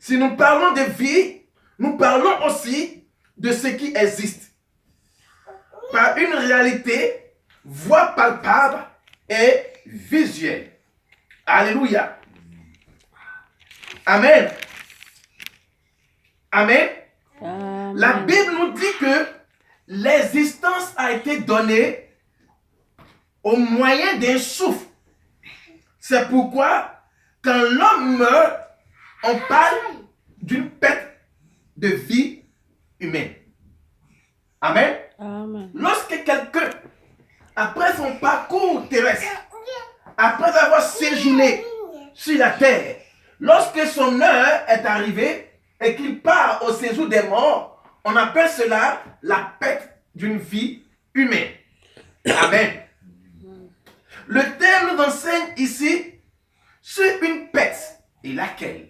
Si nous parlons de vie, nous parlons aussi de ce qui existe. Par une réalité, voix palpable et visuelle. Alléluia. Amen. Amen. Amen. La Bible nous dit que l'existence a été donnée au moyen d'un souffle. C'est pourquoi, quand l'homme meurt, on parle d'une perte de vie humaine. Amen. Amen. Lorsque quelqu'un, après son parcours terrestre, après avoir séjourné sur la terre, lorsque son heure est arrivée et qu'il part au séjour des morts, on appelle cela la perte d'une vie humaine. Amen. Le terme nous enseigne ici sur une perte. Et laquelle?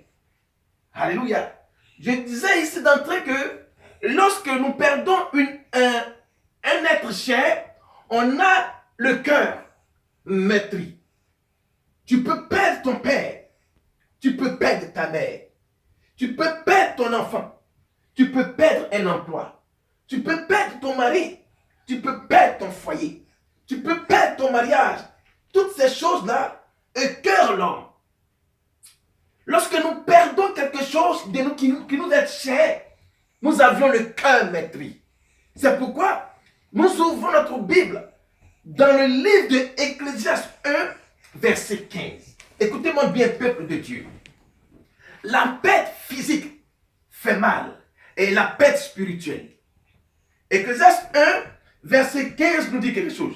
Alléluia. Je disais ici d'entrée que lorsque nous perdons un être cher, on a le cœur meurtri. Tu peux perdre ton père. Tu peux perdre ta mère. Tu peux perdre ton enfant. Tu peux perdre un emploi. Tu peux perdre ton mari. Tu peux perdre ton foyer. Tu peux perdre ton mariage. Toutes ces choses-là écœurent l'homme. Lorsque nous perdons quelque chose de nous, qui nous est cher, nous avions le cœur meurtri. C'est pourquoi nous ouvrons notre Bible dans le livre de Ecclésiaste 1, verset 15. Écoutez-moi bien, peuple de Dieu. La perte physique fait mal et la perte spirituelle. Ecclésiaste 1, verset 15 nous dit quelque chose.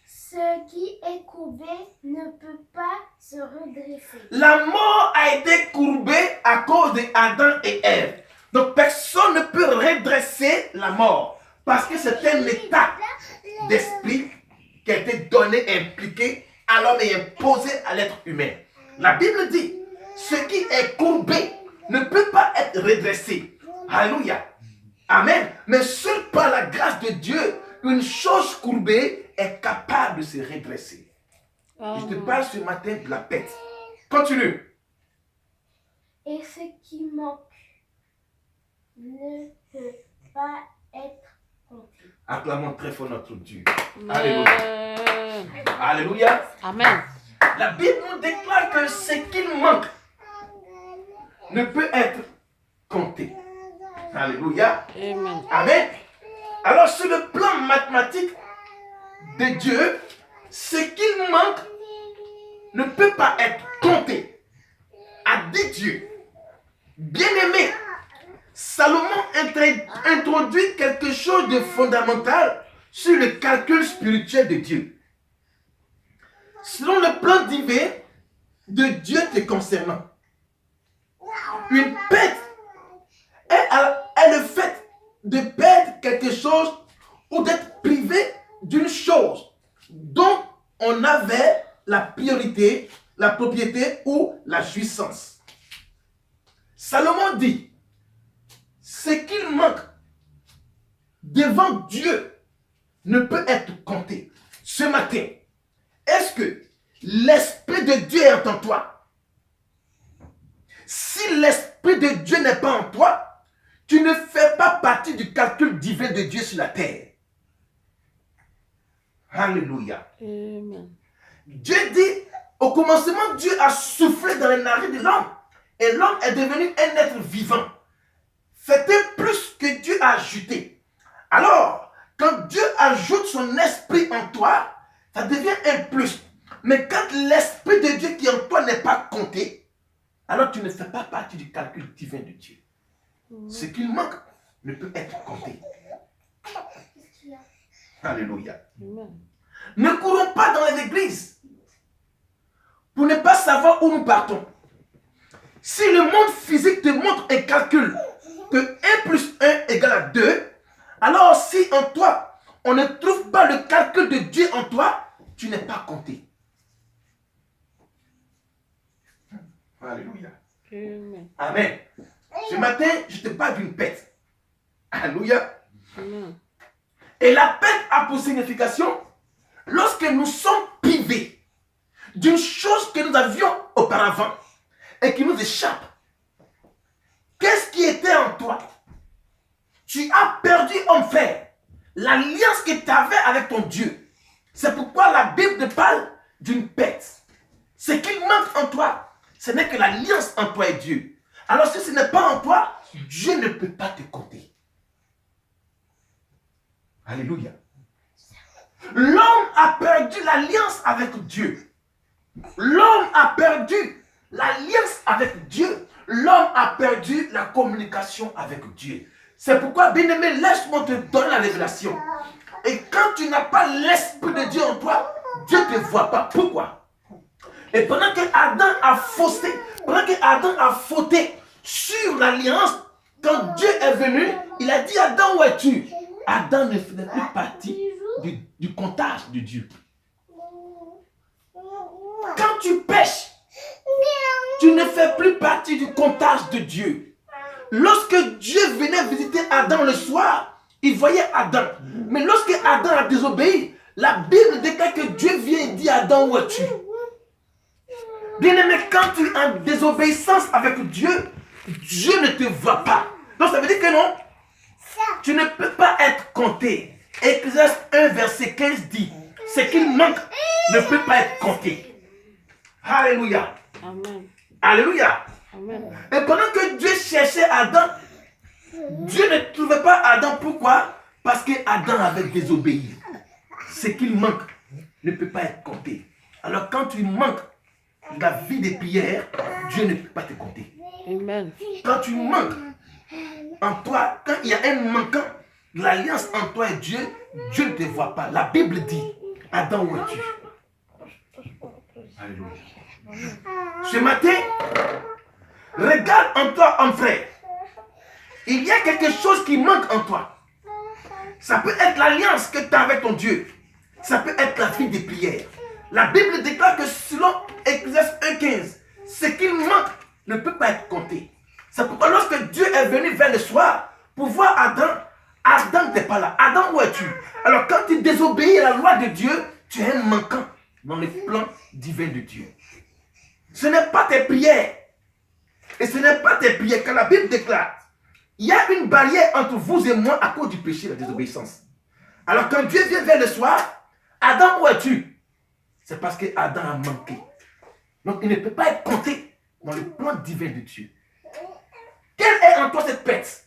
Ce qui est courbé ne peut pas se redresser. La mort a été courbée à cause d'Adam et Ève. Donc personne ne peut redresser la mort parce que c'est un état d'esprit qui a été donné, impliqué à l'homme et imposé à l'être humain. La Bible dit, ce qui est courbé ne peut pas être redressé. Alléluia. Amen. Mais seul par la grâce de Dieu, une chose courbée est capable de se redresser. Je te parle ce matin de la pète. Continue. Et ce qui manque ne peut pas être compté. Acclamons très fort notre Dieu. Amen. Alléluia. Alléluia. Amen. La Bible nous déclare que ce qu'il manque ne peut être compté. Alléluia. Amen. Amen. Alors sur le plan mathématique de Dieu, ce qu'il manque ne peut pas être compté. A dit Dieu. Bien-aimé, Salomon introduit quelque chose de fondamental sur le calcul spirituel de Dieu. Selon le plan divin de Dieu te concernant, une perte est le fait de perdre quelque chose ou d'être privé d'une chose dont on avait la priorité, la propriété ou la jouissance. Salomon dit, ce qu'il manque devant Dieu ne peut être compté. Ce matin, est-ce que l'Esprit de Dieu est en toi? Si l'Esprit de Dieu n'est pas en toi, tu ne fais pas partie du calcul divin de Dieu sur la terre. Alléluia. Amen. Dieu dit, au commencement, Dieu a soufflé dans les narines de l'homme. Et l'homme est devenu un être vivant. C'est un plus que Dieu a ajouté. Alors, quand Dieu ajoute son esprit en toi, ça devient un plus. Mais quand l'esprit de Dieu qui est en toi n'est pas compté, alors tu ne fais pas partie du calcul divin de Dieu. Ce qu'il manque ne peut être compté. Alléluia. Amen. Ne courons pas dans les églises pour ne pas savoir où nous partons. Si le monde physique te montre un calcul que 1 plus 1 égale à 2, alors si en toi, on ne trouve pas le calcul de Dieu en toi, tu n'es pas compté. Alléluia. Amen. Amen. Ce matin, je te parle d'une pète. Alléluia. Amen. Et la pète a pour signification, lorsque nous sommes privés d'une chose que nous avions auparavant, et qui nous échappe. Qu'est-ce qui était en toi? Tu as perdu, homme frère, l'alliance que tu avais avec ton Dieu. C'est pourquoi la Bible parle d'une perte. Ce qui manque en toi, ce n'est que l'alliance en toi et Dieu. Alors si ce n'est pas en toi, Dieu ne peut pas te compter. Alléluia. L'homme a perdu l'alliance avec Dieu. L'homme a perdu l'alliance avec Dieu. L'homme a perdu la communication avec Dieu. C'est pourquoi, bien-aimé, laisse-moi te donner la révélation. Et quand tu n'as pas l'Esprit de Dieu en toi, Dieu ne te voit pas. Pourquoi? Et pendant que Adam a faussé, pendant que Adam a fauté sur l'alliance, quand Dieu est venu, il a dit, Adam, où es-tu? Adam ne faisait plus partie du comptage de Dieu. Quand tu pêches, tu ne fais plus partie du comptage de Dieu. Lorsque Dieu venait visiter Adam le soir, il voyait Adam. Mais lorsque Adam a désobéi, la Bible déclare que Dieu vient et dit à Adam, où es-tu? Bien-aimé, quand tu es en désobéissance avec Dieu, Dieu ne te voit pas. Donc ça veut dire que non, tu ne peux pas être compté. Ecclésiaste 1 verset 15 dit, ce qu'il manque ne peut pas être compté. Alléluia. Amen. Alléluia. Amen. Et pendant que Dieu cherchait Adam, Dieu ne trouvait pas Adam. Pourquoi? Parce que Adam avait désobéi. Ce qu'il manque ne peut pas être compté. Alors quand tu manques la vie des prières, Dieu ne peut pas te compter. Amen. Quand tu manques en toi, quand il y a un manquant, l'alliance en toi et Dieu, Dieu ne te voit pas. La Bible dit, Adam, où es-tu? Alléluia. Ce matin, regarde en toi, homme frère. Il y a quelque chose qui manque en toi. Ça peut être l'alliance que tu as avec ton Dieu. Ça peut être la vie des prières. La Bible déclare que selon Ecclésiaste 1,15, ce qu'il manque ne peut pas être compté. C'est pourquoi lorsque Dieu est venu vers le soir pour voir Adam, Adam n'était pas là. Adam, où es-tu? Alors quand tu désobéis à la loi de Dieu, tu es un manquant dans les plans divins de Dieu. Ce n'est pas tes prières. Et ce n'est pas tes prières que la Bible déclare. Il y a une barrière entre vous et moi à cause du péché et la désobéissance. Alors quand Dieu vient vers le soir, Adam, où es-tu? C'est parce que Adam a manqué. Donc il ne peut pas être compté dans le plan divin de Dieu. Quelle est en toi cette perte?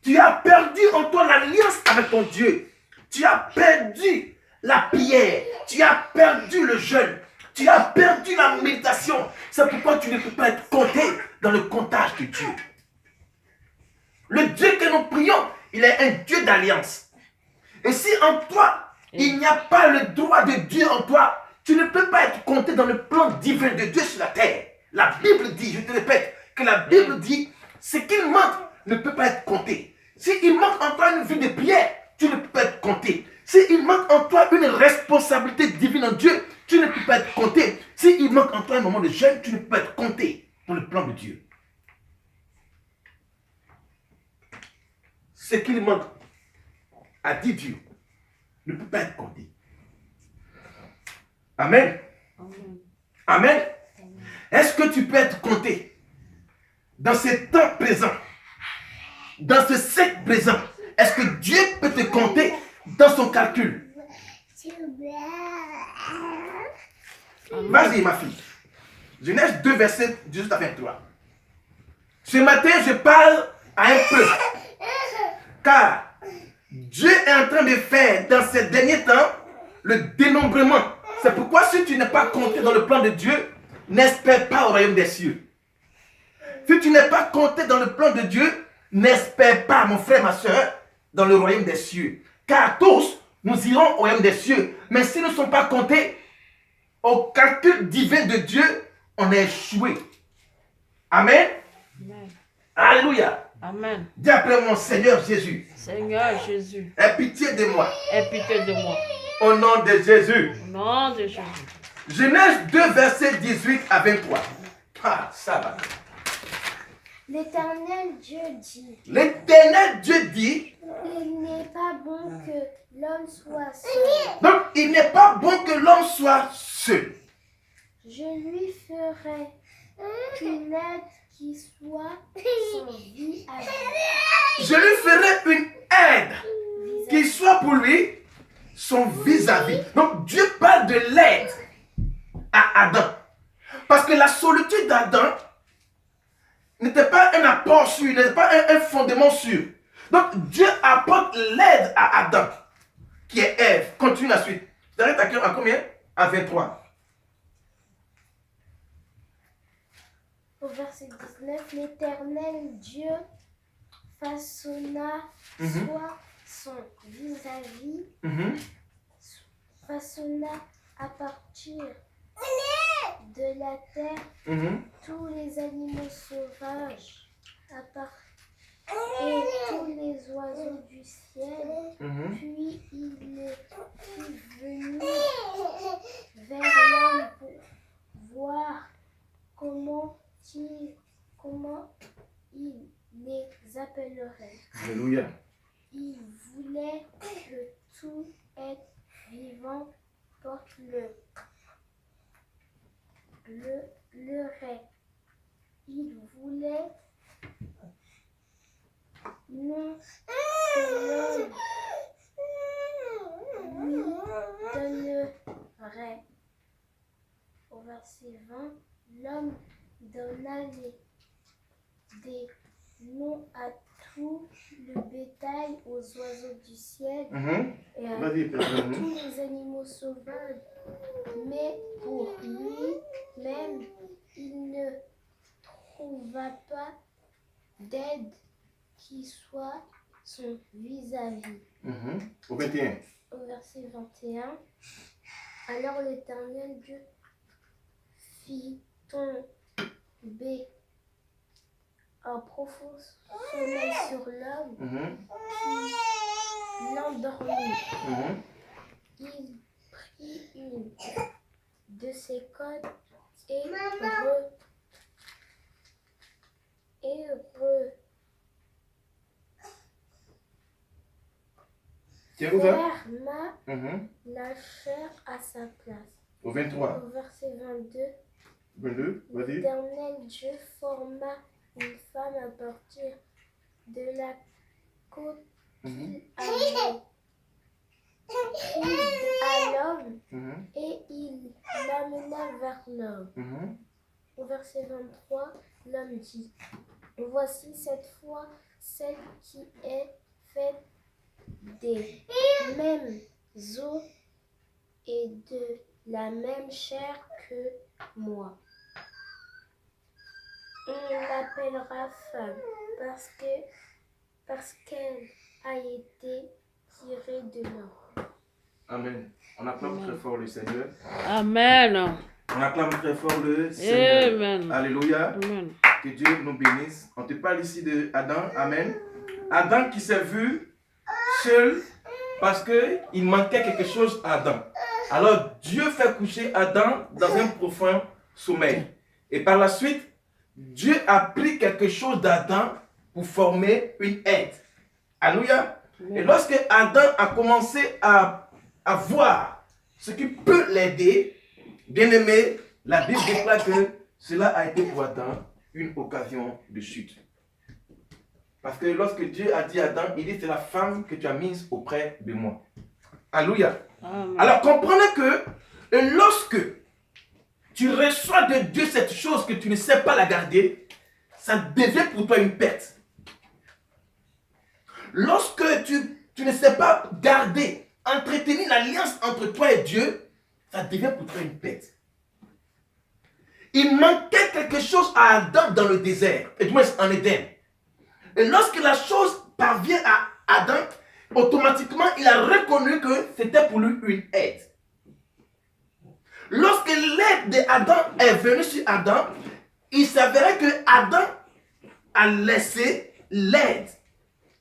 Tu as perdu en toi l'alliance avec ton Dieu. Tu as perdu la prière. Tu as perdu le jeûne. Tu as perdu la méditation. C'est pourquoi tu ne peux pas être compté dans le comptage de Dieu. Le Dieu que nous prions, il est un Dieu d'alliance. Et si en toi, il n'y a pas le droit de Dieu en toi, tu ne peux pas être compté dans le plan divin de Dieu sur la terre. La Bible dit, je te répète, que la Bible dit, ce qu'il manque ne peut pas être compté. S'il manque en toi une vie de prière, tu ne peux pas être compté. S'il manque en toi une responsabilité divine en Dieu, tu ne peux pas être compté. S'il manque en toi un moment de jeûne, tu ne peux pas être compté dans le plan de Dieu. Ce qu'il manque, a dit Dieu, ne peut pas être compté. Amen. Amen. Amen. Est-ce que tu peux être compté dans ce temps présent, dans ce siècle présent? Est-ce que Dieu peut te compter dans son calcul? Vas-y, ma fille. Genèse 2, verset 18 à 23. Ce matin, je parle à un peuple. Car Dieu est en train de faire dans ces derniers temps le dénombrement. C'est pourquoi si tu n'es pas compté dans le plan de Dieu, n'espère pas au royaume des cieux. Si tu n'es pas compté dans le plan de Dieu, n'espère pas, mon frère, ma soeur, dans le royaume des cieux. Car tous, nous irons au royaume des cieux. Mais si nous ne sommes pas comptés au calcul divin de Dieu, on est échoué. Amen. Amen. Alléluia. Amen. Dis après mon Seigneur Jésus, Seigneur Jésus, aie pitié de moi. aie pitié de moi. Au nom de Jésus. Au nom de Jésus. Genèse 2, verset 18 à 23. Ah, ça va. L'Éternel Dieu dit, L'Éternel Dieu dit, il n'est pas bon que l'homme soit seul. donc il n'est pas bon que l'homme soit seul. Je lui ferai une aide qui soit son vis à Je lui ferai une aide qui soit pour lui son vis-à-vis. Donc Dieu parle de l'aide à Adam. Parce que la solitude d'Adam n'était pas un apport sûr, n'était pas un fondement sûr. Donc Dieu apporte l'aide à Adam, qui est Ève. Continue la suite. Tu arrêtes à combien? À 23. Au verset 19, l'Éternel Dieu façonna soit son vis-à-vis, façonna à partir de la terre tous les animaux sauvages et tous les oiseaux du ciel. Puis il est venu vers l'homme pour voir comment il les appellerait. Alléluia. Il voulait que tout être vivant porte le rait. Il voulait non que l'homme lui donnerait. Au verset 20, l'homme donna des noms à tout le bétail, aux oiseaux du ciel et à tous les animaux sauvages. Mais pour lui-même, il ne trouva pas d'aide qui soit son vis-à-vis. Au 21. Au verset 21, alors l'Éternel Dieu fit tomber un profond sommeil sur l'homme qui l'endormit. Il prit une de ses côtes et ferma la chair à sa place. Au 23. Au verset 22, 22, vas-y. l'Éternel Dieu forma une femme à partir de la côte qu'il avait prise à l'homme et il l'amena vers l'homme. Au verset 23, l'homme dit, voici cette fois celle qui est faite des mêmes os et de la même chair que moi. On l'appellera femme parce qu'elle a été tirée de l'homme. Amen. On acclame très fort le Seigneur. Amen. On acclame très fort le Seigneur. Amen. Alléluia. Amen. Que Dieu nous bénisse. On te parle ici de Adam. Amen. Adam qui s'est vu seul parce qu'il manquait quelque chose à Adam. Alors Dieu fait coucher Adam dans un profond sommeil. Et par la suite, Dieu a pris quelque chose d'Adam pour former une aide. Alléluia. Et lorsque Adam a commencé à voir ce qui peut l'aider, bien aimé, la Bible déclare que cela a été pour Adam une occasion de chute. Parce que lorsque Dieu a dit à Adam, il dit c'est la femme que tu as mise auprès de moi. Alléluia. Amen. Alors comprenez que lorsque tu reçois de Dieu cette chose que tu ne sais pas la garder, ça devient pour toi une perte. Lorsque tu ne sais pas garder, entretenir l'alliance entre toi et Dieu, ça devient pour toi une perte. Il manquait quelque chose à Adam dans le désert, et du moins en Éden. Et lorsque la chose parvient à Adam, automatiquement il a reconnu que c'était pour lui une aide. Lorsque l'aide d'Adam est venue sur Adam, il s'avérait que Adam a laissé l'aide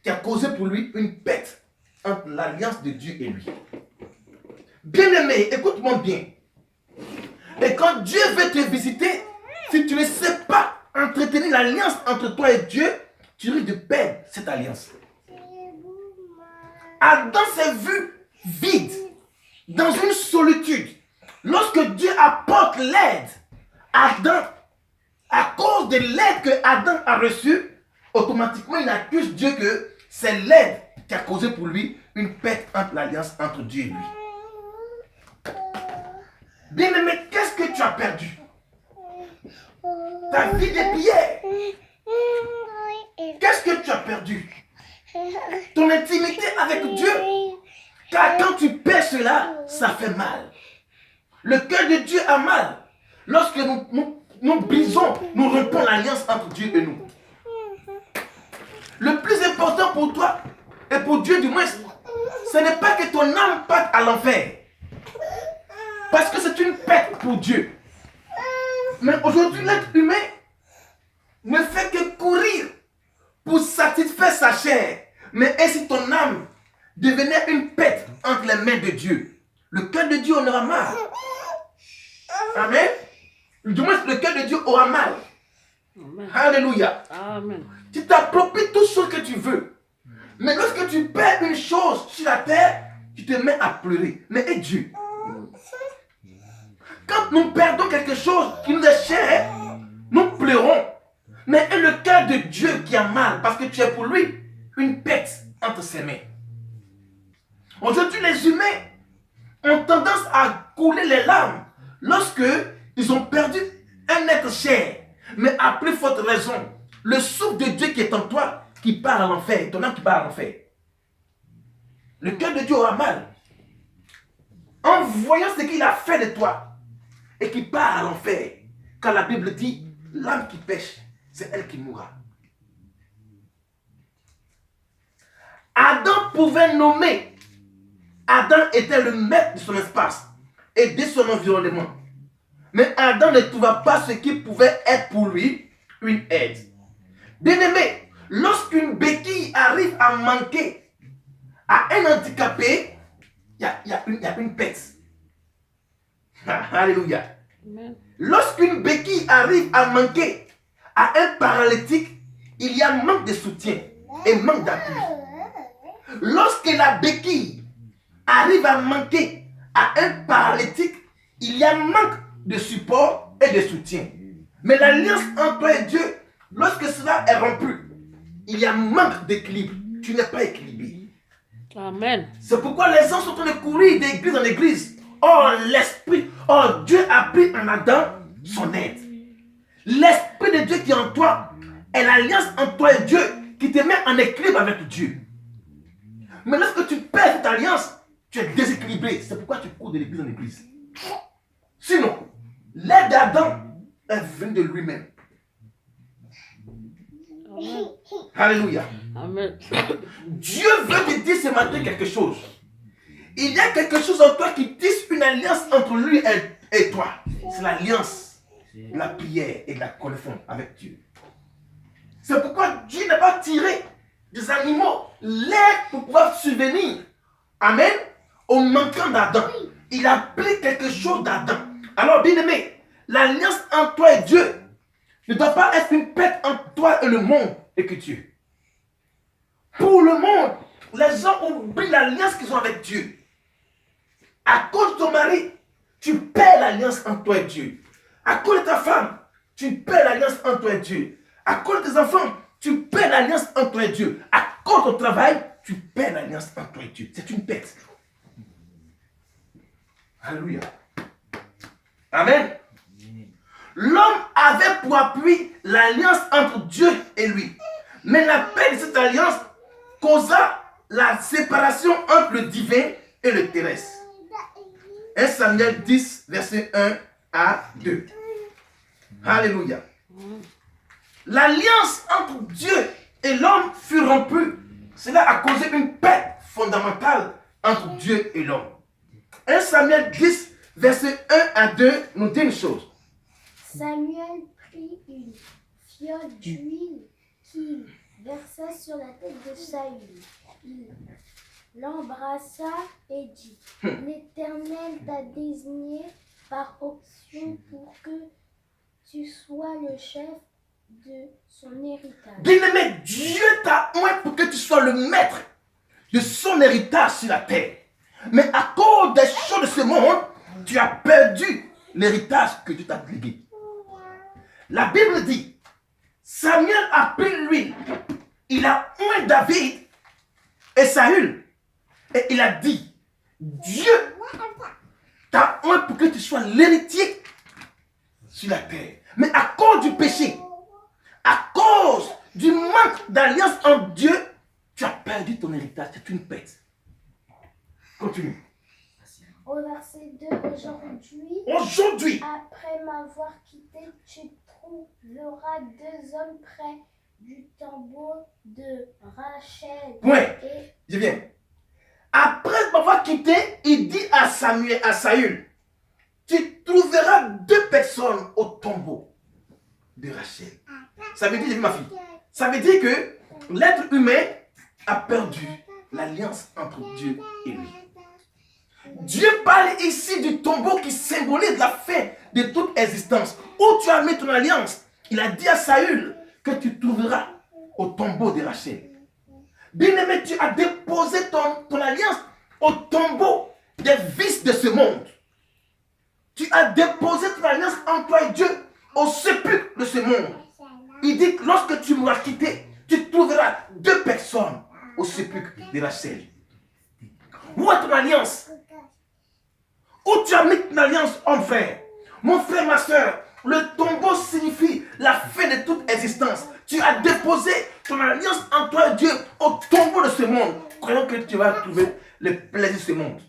qui a causé pour lui une perte entre l'alliance de Dieu et lui. Bien-aimé, écoute-moi bien. Et quand Dieu veut te visiter, si tu ne sais pas entretenir l'alliance entre toi et Dieu, tu risques de perdre cette alliance. Adam s'est vu vide, dans une solitude. lorsque Dieu apporte l'aide à Adam, à cause de l'aide que Adam a reçue, automatiquement il accuse Dieu que c'est l'aide qui a causé pour lui une perte entre l'alliance entre Dieu et lui. Bien-aimé, qu'est-ce que tu as perdu? Ta vie de prière. Qu'est-ce que tu as perdu? Ton intimité avec Dieu. Car quand tu perds cela, ça fait mal. Le cœur de Dieu a mal. Lorsque nous brisons, nous rompons l'alliance entre Dieu et nous. Le plus important pour toi, et pour Dieu du moins, ce n'est pas que ton âme parte à l'enfer. Parce que c'est une perte pour Dieu. Mais aujourd'hui, l'être humain ne fait que courir pour satisfaire sa chair. Mais ainsi ton âme devenait une perte entre les mains de Dieu. Le cœur de Dieu en aura mal. Amen. Du moins, le cœur de Dieu aura mal. Amen. Alléluia. Amen. Tu t'appropries tout ce que tu veux. Mais lorsque tu perds une chose sur la terre, tu te mets à pleurer. Mais et Dieu? Quand nous perdons quelque chose qui nous est cher, nous pleurons. Mais et le cœur de Dieu qui a mal, parce que tu es pour lui une perte entre ses mains. Aujourd'hui, les humains ont tendance à couler les larmes lorsque ils ont perdu un être cher. Mais à plus forte raison, le souffle de Dieu qui est en toi, qui part à l'enfer, ton âme qui part à l'enfer. Le cœur de Dieu aura mal. En voyant ce qu'il a fait de toi, et qui part à l'enfer. Car la Bible dit, l'âme qui pêche, c'est elle qui mourra. Adam pouvait nommer. Adam était le maître de son espace et de son environnement. Mais Adam ne trouva pas ce qui pouvait être pour lui une aide. Bien-aimé, lorsqu'une béquille arrive à manquer à un handicapé, il y a une perte. Alléluia. Amen. Lorsqu'une béquille arrive à manquer à un paralytique, il y a manque de soutien et manque d'appui. Lorsque la béquille arrive à manquer à un paralytique, il y a manque de support et de soutien. Mais l'alliance entre toi et Dieu, lorsque cela est rompu, il y a manque d'équilibre. Tu n'es pas équilibré. Amen. C'est pourquoi les gens sont en train de courir d'église en église. Or Dieu a pris en Adam son aide. L'esprit de Dieu qui est en toi est l'alliance entre toi et Dieu qui te met en équilibre avec Dieu. Mais lorsque tu perds cette alliance, tu es déséquilibré. C'est pourquoi tu cours de l'église en église. Sinon, l'aide d'Adam est venue de lui-même. Amen. Alléluia. Amen. Dieu veut te dire ce matin quelque chose. Il y a quelque chose en toi qui tisse une alliance entre lui et toi. C'est l'alliance de la prière et de la connaissance avec Dieu. C'est pourquoi Dieu n'a pas tiré des animaux l'air pour pouvoir subvenir. Amen. Au manquant d'Adam. Il a pris quelque chose d'Adam. Alors, bien aimé, l'alliance entre toi et Dieu ne doit pas être une perte entre toi et le monde et que Dieu. Pour le monde, les gens oublient l'alliance qu'ils ont avec Dieu. À cause de ton mari, tu perds l'alliance entre toi et Dieu. À cause de ta femme, tu perds l'alliance entre toi et Dieu. À cause de tes enfants, tu perds l'alliance entre toi et Dieu. À cause de ton travail, tu perds l'alliance entre toi et Dieu. C'est une perte. Alléluia. Amen. L'homme avait pour appui l'alliance entre Dieu et lui. Mais la paix de cette alliance causa la séparation entre le divin et le terrestre. 1 Samuel 10, verset 1 à 2. Alléluia. L'alliance entre Dieu et l'homme fut rompue. Cela a causé une perte fondamentale entre Dieu et l'homme. 1 Samuel 10, verset 1 à 2 nous dit une chose. Samuel prit une fiole d'huile qu'il versa sur la tête de Saül. Il l'embrassa et dit, l'Éternel t'a désigné par option pour que tu sois le chef de son héritage. Bien-aimé, Dieu t'a oint pour que tu sois le maître de son héritage sur la terre. Mais à cause des choses de ce monde, tu as perdu l'héritage que Dieu t'a légué. La Bible dit, Samuel a pris l'huile, il a oint David et Saül, et il a dit, Dieu t'a oint pour que tu sois l'héritier sur la terre. Mais à cause du péché, à cause du manque d'alliance entre Dieu, tu as perdu ton héritage. C'est une perte. Continue. Au verset 2, Aujourd'hui, après m'avoir quitté, tu trouveras 2 hommes près du tombeau de Rachel. ouais, Et je viens. Après m'avoir quitté, il dit à Samuel, à Saül, tu trouveras 2 personnes au tombeau de Rachel. Ça veut dire, j'ai vu ma fille, ça veut dire que l'être humain a perdu l'alliance entre Dieu et lui. Dieu parle ici du tombeau qui symbolise la fin de toute existence. Où tu as mis ton alliance, il a dit à Saül que tu trouveras au tombeau de Rachel. Bien-aimé, tu as déposé ton alliance au tombeau des vices de ce monde. Tu as déposé ton alliance entre toi et Dieu au sépulcre de ce monde. Il dit que lorsque tu m'auras quitté, tu trouveras 2 personnes au sépulcre de Rachel. Où est ton alliance? Où tu as mis ton alliance, homme frère? Mon frère, ma soeur, le tombeau signifie la fin de toute existence. Tu as déposé ton alliance entre toi et Dieu au tombeau de ce monde, croyant que tu vas trouver le plaisir de ce monde.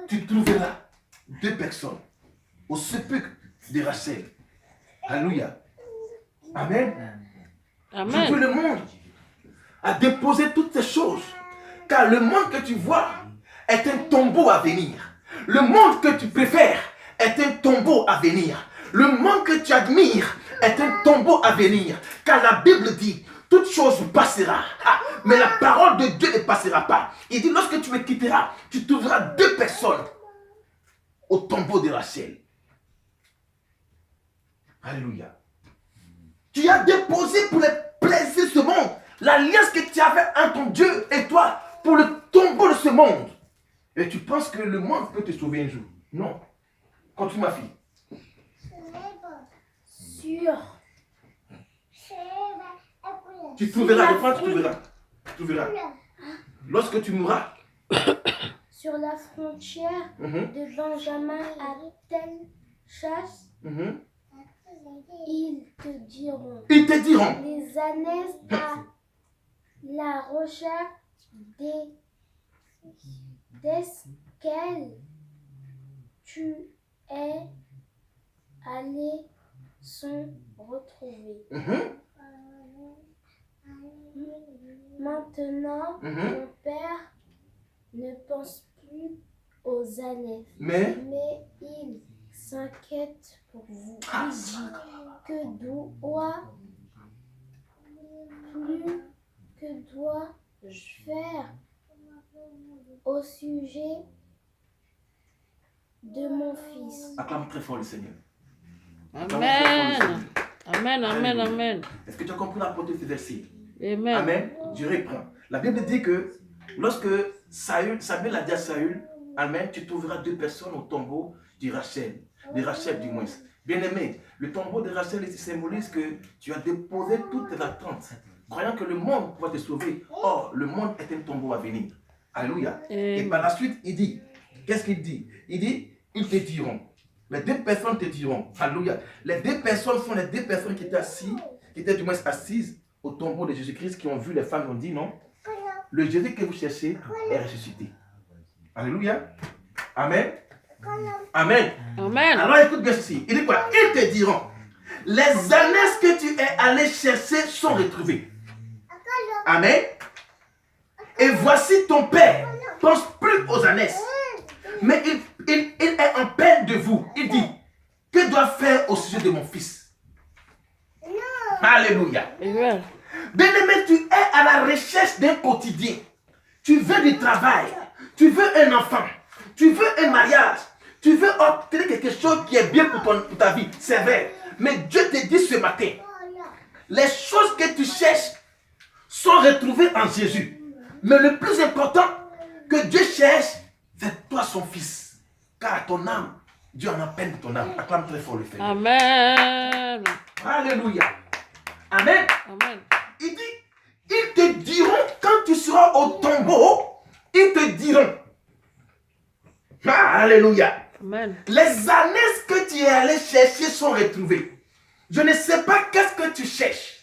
Tu trouveras 2 personnes au sépulcre de Rachel. Alléluia. Amen. Amen. Je veux le monde à déposer toutes ces choses. Car le monde que tu vois est un tombeau à venir. Le monde que tu préfères est un tombeau à venir. Le monde que tu admires est un tombeau à venir. Car la Bible dit, toute chose passera. Mais la parole de Dieu ne passera pas. Il dit, lorsque tu me quitteras, tu trouveras 2 personnes au tombeau de Rachel. Alléluia. Tu as déposé pour les plaisirs de ce monde l'alliance que tu avais entre Dieu et toi pour le tombeau de ce monde. Et tu penses que le monde peut te sauver un jour. Non. Continue ma fille. Tu trouveras, tu verras. Lorsque tu mourras. Sur la frontière de Benjamin à telle chasse, ils te diront. Les ânesses à la recherche desquelles tu es allé sont retrouvés. Maintenant, ton père ne pense plus aux ânesses, mais il s'inquiète pour vous. Il dit que dois-je faire au sujet de mon fils? Acclame très fort le Seigneur. Amen. Amen, amen, amen. Est-ce que tu as compris la portée de ce verset? Amen. Amen. Je reprends. La Bible dit que lorsque Samuel a dit à Saül, amen, tu trouveras 2 personnes au tombeau de Rachel du moins. Bien-aimé, le tombeau de Rachel ici symbolise que tu as déposé toutes tes attentes, croyant que le monde va te sauver. Or, le monde est un tombeau à venir. Alléluia. Et par la suite, il dit, qu'est-ce qu'il dit? Il dit, ils te diront. Les 2 personnes te diront. Alléluia. Les 2 personnes sont les 2 personnes qui étaient du moins assises au tombeau de Jésus-Christ, qui ont vu les femmes, ont dit non. Le Jésus que vous cherchez est ressuscité. Alléluia. Amen. Amen. Amen. Alors écoute bien ceci. Il dit quoi? Ils te diront, les ânesses que tu es allé chercher sont retrouvées. Amen. Et voici ton père pense plus aux ânesses, mais il est en peine de vous. Il dit, que dois-je faire au sujet de mon fils? Alléluia. Amen. Bien-aimé, tu es à la recherche d'un quotidien. Tu veux du travail. Tu veux un enfant. Tu veux un mariage. Tu veux obtenir quelque chose qui est bien pour ta vie. C'est vrai. Mais Dieu te dit ce matin, les choses que tu cherches sont retrouvées en Jésus. Mais le plus important que Dieu cherche, c'est toi son fils. car ton âme, Dieu en a peine de ton âme. Acclame très fort le Seigneur. Amen. Alléluia. Amen. Amen. Il dit, ils te diront, quand tu seras au tombeau, ils te diront. Alléluia. Amen. Les années que tu es allé chercher sont retrouvées. Je ne sais pas qu'est-ce que tu cherches.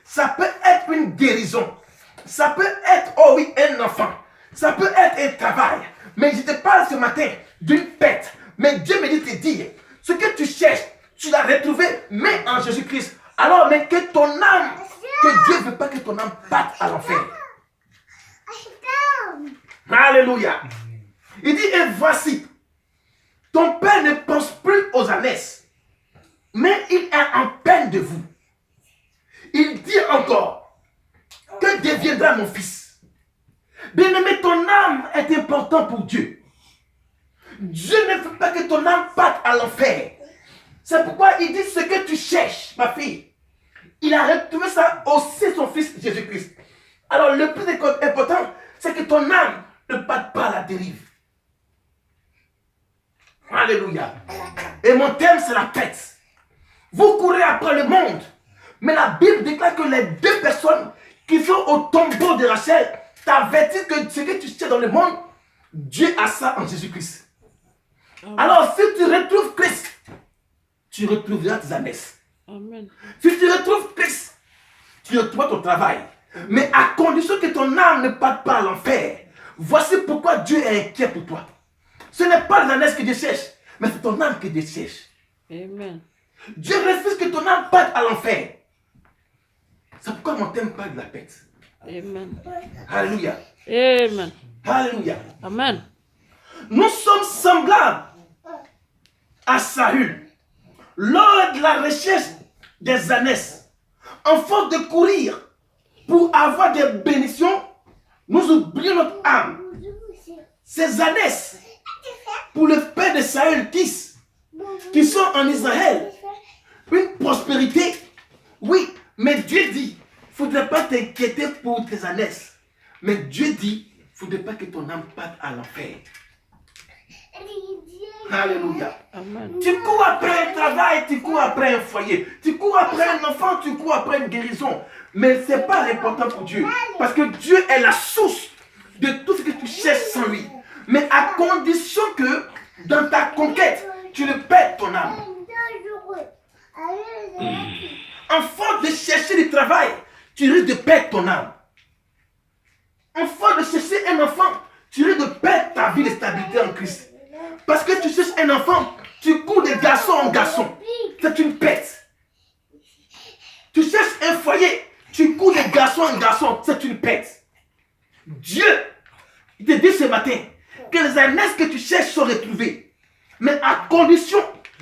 Ça peut être une guérison. Ça peut être, oh oui, un enfant. Ça peut être un travail. Mais je te parle ce matin d'une pète. Mais Dieu me dit te dire, ce que tu cherches, tu l'as retrouvé, mais en Jésus-Christ. Alors, mais que ton âme, que Dieu ne veut pas que ton âme parte à l'enfer. Alléluia. Il dit, et voici, ton père ne pense plus aux ânesses, mais il est en peine de vous. Il dit encore, que deviendra mon fils? Bien-aimé, ton âme est importante pour Dieu. Dieu ne veut pas que ton âme parte à l'enfer. C'est pourquoi il dit ce que tu cherches, ma fille. Il a retrouvé ça aussi son fils Jésus-Christ. Alors le plus important, c'est que ton âme ne parte pas à la dérive. Alléluia. Et mon thème, c'est la pète. Vous courez après le monde. Mais la Bible déclare que les deux personnes qui sont au tombeau de Rachel t'avertissent que ce que tu cherches dans le monde, Dieu a ça en Jésus-Christ. Alors, si tu retrouves Christ, tu retrouveras tes ânesses. Amen. Si tu retrouves Christ, tu retrouveras ton travail. Mais à condition que ton âme ne parte pas à l'enfer. Voici pourquoi Dieu est inquiet pour toi. Ce n'est pas les ânesses que Dieu cherche, mais c'est ton âme que Dieu cherche. Amen. Dieu refuse que ton âme parte à l'enfer. C'est pourquoi mon thème parle de la pète. Amen. Alléluia. Amen. Alléluia. Amen. Nous sommes semblables à Saül lors de la recherche des ânesses. En force de courir pour avoir des bénédictions, nous oublions notre âme. Ces ânesses, pour le père de Saül, qui sont en Israël, une prospérité. Oui, mais Dieu dit, il ne faudrait pas t'inquiéter pour tes ânesses. Mais Dieu dit, il ne faudrait pas que ton âme parte à l'enfer. Alléluia. Amen. Tu cours après un travail, tu cours après un foyer. Tu cours après un enfant, tu cours après une guérison. Mais ce n'est pas important pour Dieu. Parce que Dieu est la source de tout ce que tu cherches sans lui. Mais à condition que dans ta conquête, tu ne perds ton âme. En force de chercher du travail, tu risques de perdre ton âme. En force de chercher un enfant, tu risques de perdre ta vie de stabilité en Christ. Parce que tu cherches un enfant, tu cours de garçon en garçon. C'est une perte. Tu cherches un foyer, tu cours de garçon en garçon. C'est une perte. Dieu, il te dit ce matin que les ânesses que tu cherches sont retrouvées. Mais à condition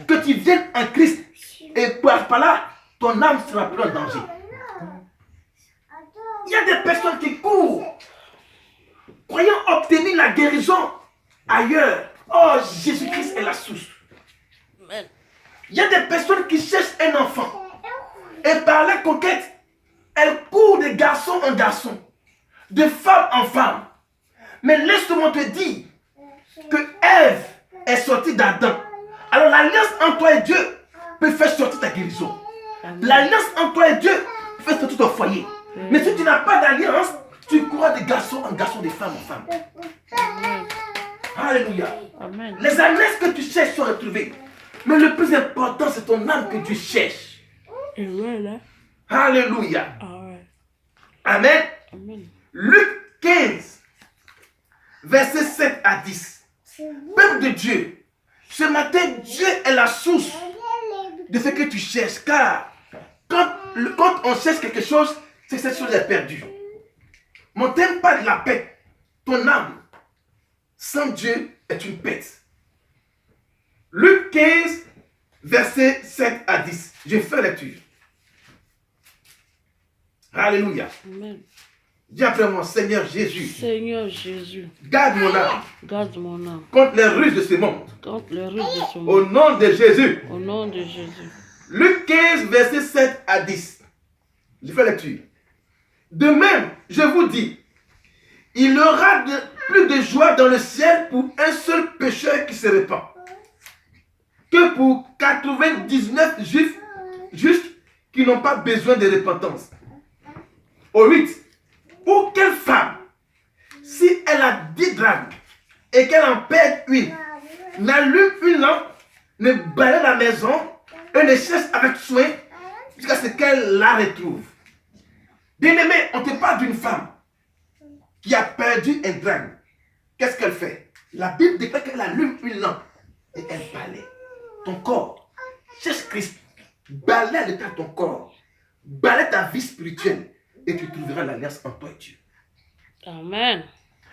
que tu viennes en Christ. Et par là, ton âme sera plus en danger. Il y a des personnes qui courent, croyant obtenir la guérison ailleurs. Oh, Jésus-Christ est la source. Il y a des personnes qui cherchent un enfant. Et par la conquête, elles courent de garçon en garçon, de femme en femme. Mais laisse-moi te dire que Ève est sortie d'Adam. Alors l'alliance entre toi et Dieu peut faire sortir ta guérison. L'alliance entre toi et Dieu peut faire sortir ton foyer. Mais si tu n'as pas d'alliance, tu courras de garçon en garçon, de femme en femme. Alléluia. Amen. Les ânesses que tu cherches sont retrouvées. Mais le plus important, c'est ton âme que Dieu cherche. Amen. Alléluia. Amen. Amen. Amen. Luc 15, versets 7 à 10. Peuple de Dieu, ce matin, Dieu est la source de ce que tu cherches. Car quand on cherche quelque chose, c'est que cette chose est perdue. Mon thème parle de la paix. Ton âme, sans Dieu, est une pète. Luc 15, versets 7 à 10. Je fais lecture. Alléluia. Amen. Dis après moi, Seigneur Jésus, Seigneur Jésus, garde mon âme garde mon âme contre les ruses de ce monde. contre les ruses de ce Au monde. nom de Jésus. Au nom de Jésus. Luc 15, versets 7 à 10. Je fais lecture. De même, je vous dis, il y aura plus de joie dans le ciel pour un seul pécheur qui se répand, que pour 99 juifs justes qui n'ont pas besoin de repentance. Au 8, pour quelle femme, si elle a 10 drachmes et qu'elle en perd une, n'allume une lampe, ne balaye la maison et ne cherche avec soin jusqu'à ce qu'elle la retrouve. Bien-aimé, on te parle d'une femme qui a perdu un drachme. Qu'est-ce qu'elle fait? La Bible déclare qu'elle allume une lampe et elle balaye ton corps. Cherche Christ. Balaye l'état de ton corps. Balaye ta vie spirituelle et tu trouveras l'alliance entre toi et Dieu. Amen.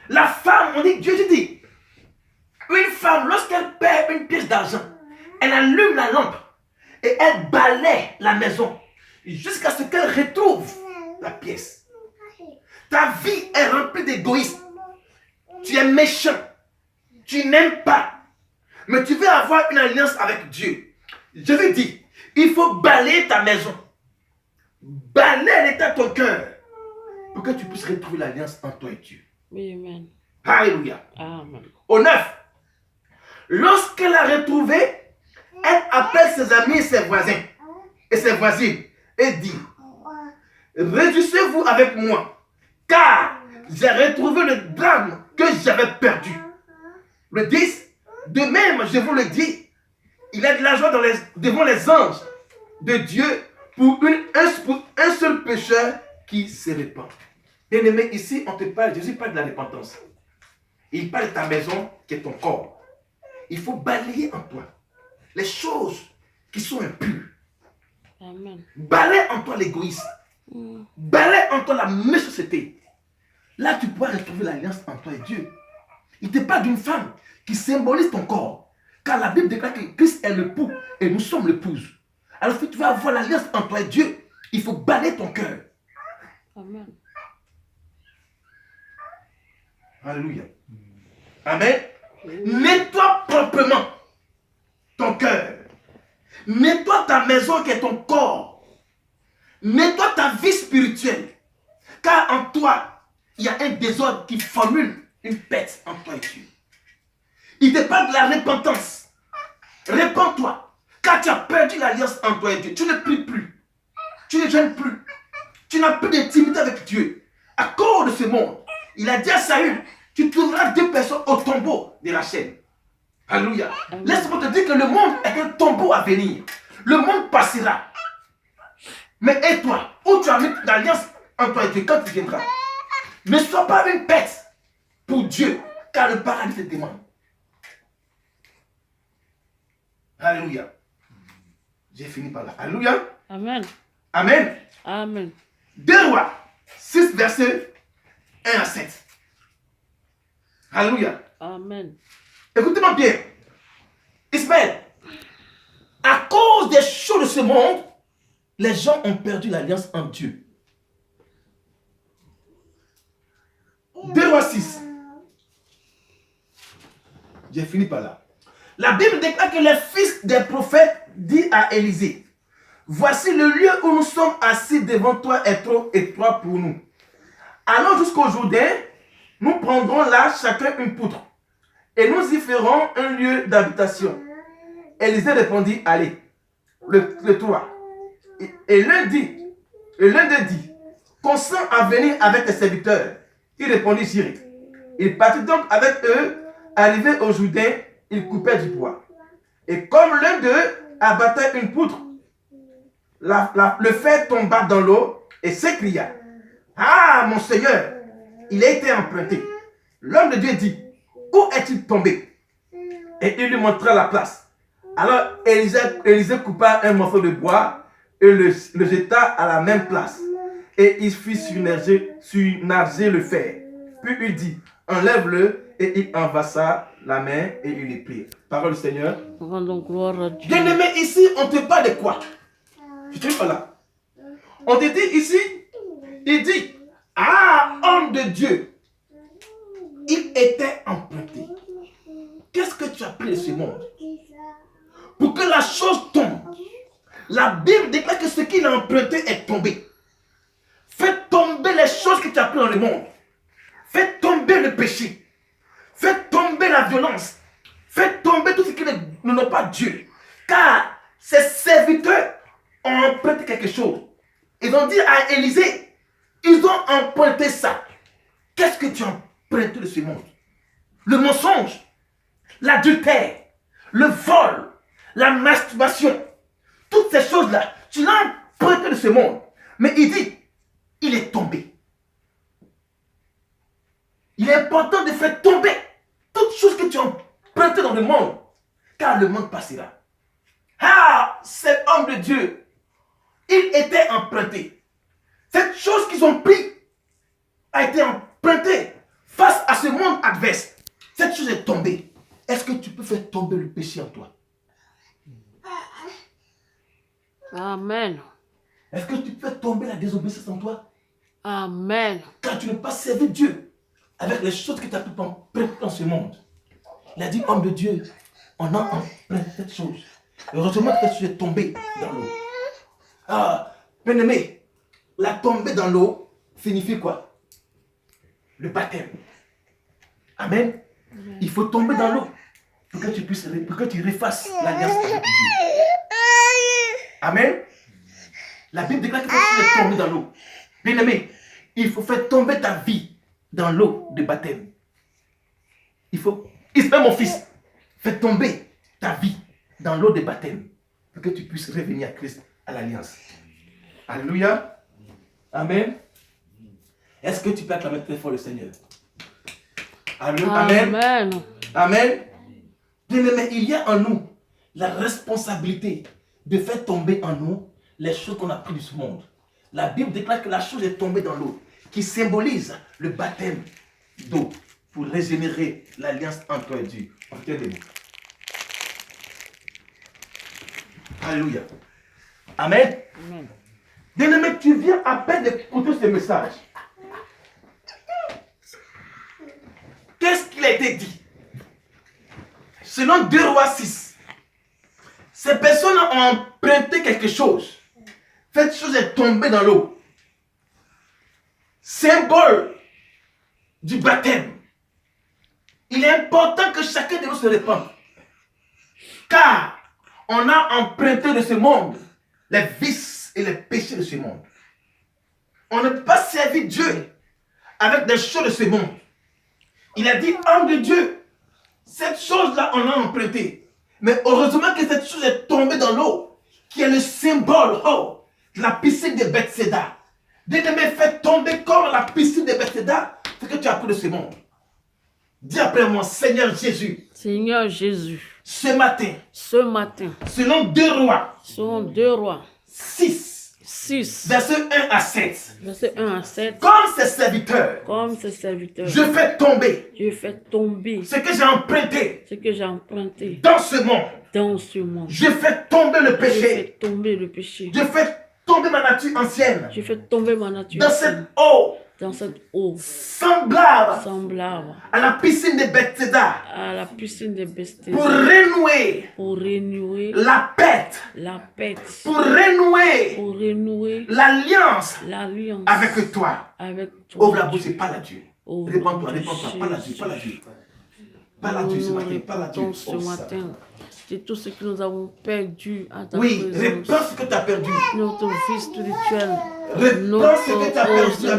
La femme, on dit, Dieu dit, une femme, lorsqu'elle perd une pièce d'argent, elle allume la lampe et elle balaye la maison jusqu'à ce qu'elle retrouve la pièce. Ta vie est remplie d'égoïsme. Tu es méchant. Tu n'aimes pas. Mais tu veux avoir une alliance avec Dieu. Je veux dire, il faut balayer ta maison. Balayer l'état de ton cœur pour que tu puisses retrouver l'alliance entre toi et Dieu. Amen. Alléluia. Amen. Au 9, lorsqu'elle a retrouvé, elle appelle ses amis et ses voisins et ses voisines et dit, réjouissez-vous avec moi, car j'ai retrouvé le drame que j'avais perdu. Le 10, de même, je vous le dis, il y a de la joie devant les anges de Dieu pour un seul pécheur qui se répand. Bien-aimé, ici, on te parle, Jésus parle de la repentance. Il parle de ta maison qui est ton corps. Il faut balayer en toi les choses qui sont impures. Amen. Balaye en toi l'égoïsme. Balaye en toi la méchanceté. Là, tu pourras retrouver l'alliance entre toi et Dieu. Il te parle d'une femme qui symbolise ton corps. Car la Bible déclare que Christ est l'époux et nous sommes l'épouse. Alors si tu veux avoir l'alliance entre toi et Dieu, il faut balayer ton cœur. Amen. Alléluia. Amen. Nettoie proprement ton cœur. Nettoie ta maison qui est ton corps. Nettoie ta vie spirituelle. Car en toi, il y a un désordre qui formule une pète entre toi et Dieu. Il te parle de la repentance. Répands-toi. Car tu as perdu l'alliance entre toi et Dieu. Tu ne pries plus. Tu ne jeûnes plus. Tu n'as plus d'intimité avec Dieu. À cause de ce monde, il a dit à Saül, tu trouveras 2 personnes au tombeau de la chaîne. Alléluia. Laisse-moi te dire que le monde est un tombeau à venir. Le monde passera. Mais et toi, où tu as mis l'alliance entre toi et Dieu quand tu viendras? Ne sois pas une pète pour Dieu, car le paradis te demande. Alléluia. J'ai fini par là. Alléluia. Amen. Amen. Amen. 2 Rois 6, versets 1 à 7. Alléluia. Amen. Écoutez-moi bien. Ismaël, à cause des choses de ce monde, les gens ont perdu l'alliance en Dieu. 2 Rois 6. J'ai fini par là. La Bible déclare que les fils des prophètes disent à Élisée, voici le lieu où nous sommes assis devant toi est trop étroit pour nous. Allons jusqu'au Jourdain, nous prendrons là chacun une poutre et nous y ferons un lieu d'habitation. Élisée répondit, allez. Le 3. Et l'un d'eux dit, consent à venir avec tes serviteurs. Il répondit, j'irai. Il partit donc avec eux. Arrivé au Jourdain, il coupait du bois. Et comme l'un d'eux abattait une poutre, le fer tomba dans l'eau et s'écria, ah, mon Seigneur, il a été emprunté. L'homme de Dieu dit, où est-il tombé? Et il lui montra la place. Alors Élisée coupa un morceau de bois et le jeta à la même place. Et il fit surnager le fer. Puis il dit, enlève-le, et il envassa la main et il les prit. Parole du Seigneur. Rendons gloire à Dieu. Bien-aimé, ici, on te parle de quoi? Je te dis pas là. On te dit ici, il dit, ah, homme de Dieu, il était emprunté. Qu'est-ce que tu as pris de ce monde? Pour que la chose tombe. La Bible déclare que ce qu'il a emprunté est tombé. Fais tomber les choses que tu as prises dans le monde. Fais tomber le péché. Fais tomber la violence. Fais tomber tout ce qui n'est pas Dieu. Car ses serviteurs ont emprunté quelque chose. Ils ont dit à Élisée, ils ont emprunté ça. Qu'est-ce que tu as emprunté de ce monde? Le mensonge, l'adultère, le vol, la masturbation, toutes ces choses-là, tu l'as emprunté de ce monde. Mais il dit, il est tombé. Il est important de faire tomber toutes choses que tu as empruntées dans le monde, car le monde passera. Ah, cet homme de Dieu, il était emprunté. Cette chose qu'ils ont pris a été empruntée face à ce monde adverse. Cette chose est tombée. Est-ce que tu peux faire tomber le péché en toi? Amen. Est-ce que tu peux faire tomber la désobéissance en toi? Amen. Car tu n'as pas servi Dieu avec les choses que tu as pu emprunter dans ce monde. Il a dit, homme de Dieu, on a emprunté cette chose. Heureusement que cette chose est tombée dans l'eau. Ah, bien-aimé, la tombée dans l'eau signifie quoi? Le baptême. Amen. Il faut tomber dans l'eau pour que tu refasses l'alliance avec Dieu. Amen. La Bible déclare que tu es tombé dans l'eau. Bien-aimé, il faut faire tomber ta vie dans l'eau de baptême. Ismaël, mon fils, fais tomber ta vie dans l'eau de baptême pour que tu puisses revenir à Christ, à l'alliance. Alléluia. Amen. Est-ce que tu peux acclamer très fort le Seigneur? Amen. Amen. Amen. Bien-aimé, il y a en nous la responsabilité de faire tomber en nous les choses qu'on a prises de ce monde. La Bible déclare que la chose est tombée dans l'eau, qui symbolise le baptême d'eau pour régénérer l'alliance entre toi et Dieu. Entendez-vous? Alléluia. Amen. Amen. Bien-aimé, tu viens à peine d'écouter ce message. Qu'est-ce qu'il a été dit? Selon 2 Rois 6, ces personnes ont emprunté quelque chose. Cette chose est tombée dans l'eau. Symbole du baptême. Il est important que chacun de nous se répande. Car on a emprunté de ce monde les vices et les péchés de ce monde. On ne peut pas servir Dieu avec des choses de ce monde. Il a dit, homme de Dieu, cette chose-là, on l'a empruntée. Mais heureusement que cette chose est tombée dans l'eau, qui est le symbole de la piscine de Bethséda. Bien-aimé, fais tomber comme la piscine de Bethséda ce que tu as appris de ce monde. Dis après moi, Seigneur Jésus. Seigneur Jésus, Ce matin, selon 2 Rois, 6, 6, verset 1 à 7, verset 1 à 7, comme ses serviteurs, je fais tomber ce que j'ai emprunté dans ce monde. Je fais tomber le péché. Je fais tomber ma nature ancienne. Dans cette eau semblable à la piscine de Bethséda, pour renouer la pète, pour renouer l'alliance avec toi. Ouvre la bouche et parle à Dieu. Réponds-toi, parle à Dieu, parle à Dieu ce matin, parle à Dieu. C'est tout ce que nous avons perdu à ta Oui, présence. réponds ce que tu as perdu. Notre vie spirituelle. Réponds ce que tu as perdu avec Dieu.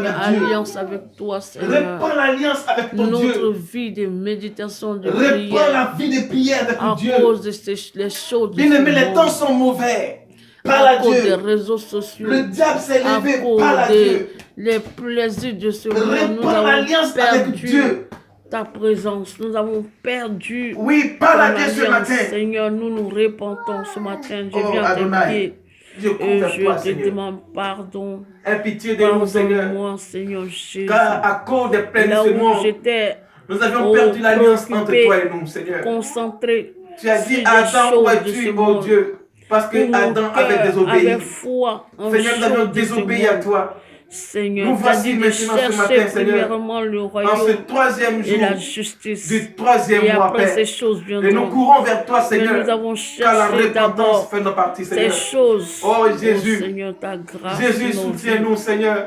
Alliance avec toi, Seigneur. Réponds l'alliance avec ton Dieu. Notre vie de méditation, de Réponds prière. la vie de prière avec Dieu. À cause de les choses. Bien-aimé, les temps sont mauvais. Parle à cause Dieu. des réseaux sociaux. Le diable s'est à levé. cause Parle à Dieu. les plaisirs de ce monde. Nous Réponds avons l'alliance avec perdu Dieu. ta présence. Nous avons perdu. Oui, parle à ton Dieu ce alliance. matin. Seigneur, nous nous repentons ce matin. Je Oh, viens à tes Adonai, pieds. je cours Et vers toi, je te Seigneur. demande pardon. Aie pitié de nous, Seigneur. Pardonne-moi, Seigneur Jésus. Car à cause des plaines de Là ce où monde, j'étais nous avions perdu l'alliance entre préoccupé, toi et nous, Seigneur. concentré Tu as sur dit, les Adam, où choses de es-tu, ce ô monde. Dieu? Parce que Mon Adam avait cœur désobéi. avait foi en Seigneur, nous avions choses de ce désobéi à monde. toi. Seigneur, Nous tu as voici dit de maintenant ce chercher matin, Seigneur, premièrement le En ce royaume 3e et la jour justice. du Et 3e mois, après ces Père. choses Et nous viendront. courons vers toi, Mais Seigneur. nous avons Car la cherché repentance d'abord fait nos parties, ces Seigneur. choses. Oh Jésus, Seigneur, ta grâce. Jésus, dans nos vies. soutiens-nous, Seigneur.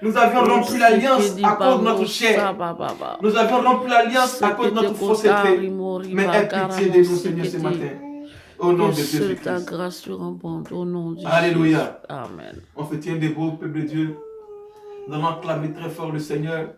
Nous avions rompu l'alliance à cause de notre chair. Nous avions rompu l'alliance à cause de notre fausseté. Mais aie pitié de nous, Seigneur, ce matin. Au nom Que de seule ta Jésus-Christ. grâce surabonde au nom de Alléluia. Jésus. Amen. On se tient debout, peuple de Dieu. Nous allons acclamer très fort le Seigneur.